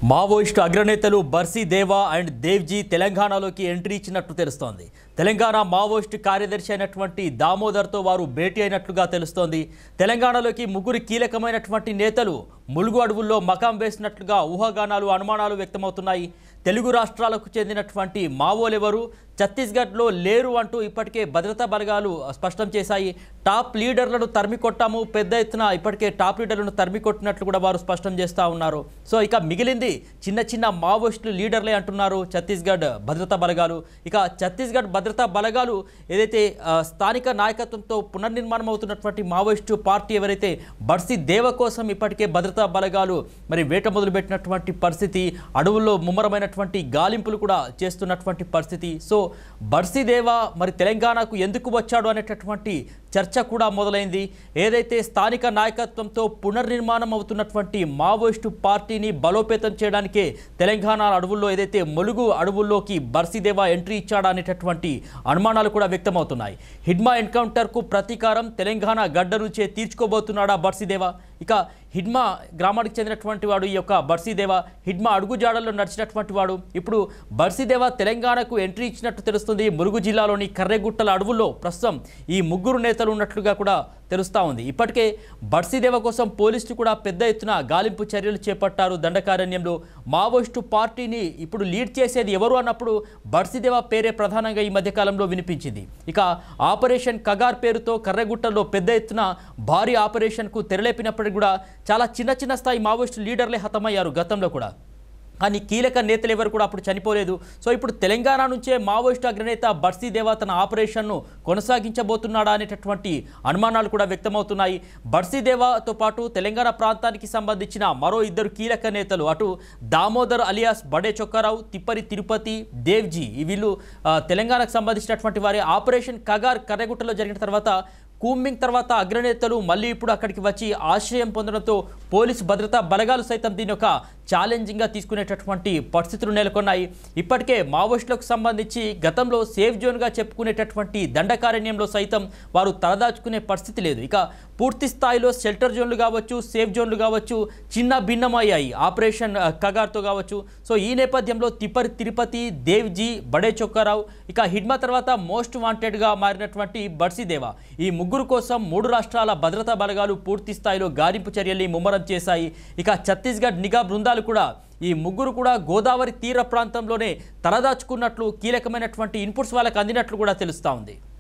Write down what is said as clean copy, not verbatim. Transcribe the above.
Maoist అగ్రనేతలు బర్సీ దేవా and Devji తెలంగాణలోకి entry ఇచ్చినట్టు తెలుస్తోంది. తెలంగాణ మావోయిస్టు కార్యదర్శి అయినటువంటి దామోదర్తో వారు భేటీ అయినట్లుగా తెలుస్తోంది. తెలంగాణలోకి ముగ్గురు కీలకమైనటువంటి నేతలు ములుగు అడవుల్లో మకాం వేసినట్లుగా ఊహాగానాలు, అనుమానాలు వ్యక్తమవుతున్నాయి. తెలుగు రాష్ట్రాలకు చెందినటువంటి మావోలెవరు ఛత్తీస్గఢ్లో లేరు అంటూ ఇప్పటికే భద్రతా బలగాలు స్పష్టం చేశాయి. టాప్ లీడర్లను తరిమికొట్టాము, పెద్ద ఎత్తున ఇప్పటికే టాప్ లీడర్లను తరిమికొట్టినట్లు కూడా వారు స్పష్టం చేస్తూ ఉన్నారు. సో ఇక మిగిలింది చిన్న చిన్న మావోయిస్టులు లీడర్లే అంటున్నారు ఛత్తీస్గఢ్ భద్రతా బలగాలు. ఇక ఛత్తీస్గఢ్ భద్రతా బలగాలు ఏదైతే స్థానిక నాయకత్వంతో పునర్నిర్మాణం అవుతున్నటువంటి మావోయిస్టు పార్టీ ఎవరైతే బర్సీ దేవ కోసం ఇప్పటికే భద్రతా బలగాలు మరి వేట మొదలుపెట్టినటువంటి పరిస్థితి, అడవుల్లో ముమ్మరమైనటువంటి గాలింపులు కూడా చేస్తున్నటువంటి పరిస్థితి. సో బర్సీ దేవ మరి తెలంగాణకు ఎందుకు వచ్చాడు అనేటటువంటి చర్చ కూడా మొదలైంది. ఏదైతే స్థానిక నాయకత్వంతో పునర్నిర్మాణం అవుతున్నటువంటి మావోయిస్టు పార్టీని బలోపేతం చేయడానికే తెలంగాణ అడవుల్లో ఏదైతే ములుగు అడవుల్లోకి బర్సీ దేవ ఎంట్రీ ఇచ్చాడా అనేటటువంటి అనుమానాలు కూడా వ్యక్తమవుతున్నాయి. హిడ్మా ఎన్కౌంటర్కు ప్రతీకారం తెలంగాణ గడ్డ నుంచే తీర్చుకోబోతున్నాడా బర్సీ దేవ? ఇక హిడ్మా గ్రామానికి చెందినటువంటి వాడు ఈ యొక్క బర్సీ దేవ, హిడ్మా అడుగుజాడల్లో నడిచినటువంటి వాడు. ఇప్పుడు బర్సీ దేవ తెలంగాణకు ఎంట్రీ ఇచ్చినట్టు తెలుస్తుంది. ములుగు జిల్లాలోని కర్రెగుట్టల అడవుల్లో ప్రస్తుతం ఈ ముగ్గురు నేతలు ఉన్నట్లుగా కూడా తెలుస్తూ ఉంది. ఇప్పటికే బర్సీ దేవ కోసం పోలీసులు కూడా పెద్ద ఎత్తున గాలింపు చర్యలు చేపట్టారు. దండకారణ్యంలో మావోయిస్టు పార్టీని ఇప్పుడు లీడ్ చేసేది ఎవరు అన్నప్పుడు బర్సీ దేవ పేరే ప్రధానంగా ఈ మధ్యకాలంలో వినిపించింది. ఇక ఆపరేషన్ కగార్ పేరుతో కర్రెగుట్టల్లో పెద్ద ఎత్తున భారీ ఆపరేషన్కు తెరలేపినప్పటికీ కూడా చాలా చిన్న చిన్న స్థాయి మావోయిస్టు లీడర్లే హతమయ్యారు గతంలో కూడా. కానీ కీలక నేతలు ఎవరు కూడా అప్పుడు చనిపోలేదు. సో ఇప్పుడు తెలంగాణ నుంచే మావోయిస్టు అగ్రనేత బర్సీ దేవ తన ఆపరేషన్ను కొనసాగించబోతున్నాడా అనేటటువంటి అనుమానాలు కూడా వ్యక్తమవుతున్నాయి. బర్సీ దేవతో పాటు తెలంగాణ ప్రాంతానికి సంబంధించిన మరో ఇద్దరు కీలక నేతలు, అటు దామోదర్ అలియాస్ బడే చొక్కారావు, తిప్పరి తిరుపతి, దేవ్జీ, వీళ్ళు తెలంగాణకు సంబంధించినటువంటి వారి ఆపరేషన్ కగార్ కర్రెగుట్టలో జరిగిన తర్వాత కూంబింగ్ తర్వాత అగ్రనేతలు మళ్ళీ ఇప్పుడు అక్కడికి వచ్చి ఆశ్రయం పొందడంతో పోలీసు భద్రతా బలగాలు సైతం దీని ఒక ఛాలెంజింగ్గా తీసుకునేటటువంటి పరిస్థితులు నెలకొన్నాయి. ఇప్పటికే మావోయిస్టులకు సంబంధించి గతంలో సేఫ్ జోన్గా చెప్పుకునేటటువంటి దండకారణ్యంలో సైతం వారు తలదాచుకునే పరిస్థితి లేదు. ఇక పూర్తి స్థాయిలో షెల్టర్ జోన్లు కావచ్చు, సేఫ్ జోన్లు కావచ్చు చిన్న భిన్నమయ్యాయి ఆపరేషన్ కగార్తో కావచ్చు. సో ఈ నేపథ్యంలో తిప్పరి తిరుపతి, దేవ్జీ, బడే చొక్కారావు, ఇక హిడ్మా తర్వాత మోస్ట్ వాంటెడ్గా మారినటువంటి బర్సీ దేవ, ఈ ముగ్గురు కోసం 3 రాష్ట్రాల భద్రతా బలగాలు పూర్తి స్థాయిలో గాలింపు చర్యల్ని ముమ్మరం చేశాయి. ఇక ఛత్తీస్గఢ్ నిఘా బృందాలు కూడా ఈ ముగ్గురు కూడా గోదావరి తీర ప్రాంతంలోనే తలదాచుకున్నట్లు కీలకమైనటువంటి ఇన్పుట్స్ వాళ్ళకు అందినట్లు కూడా తెలుస్తూ ఉంది.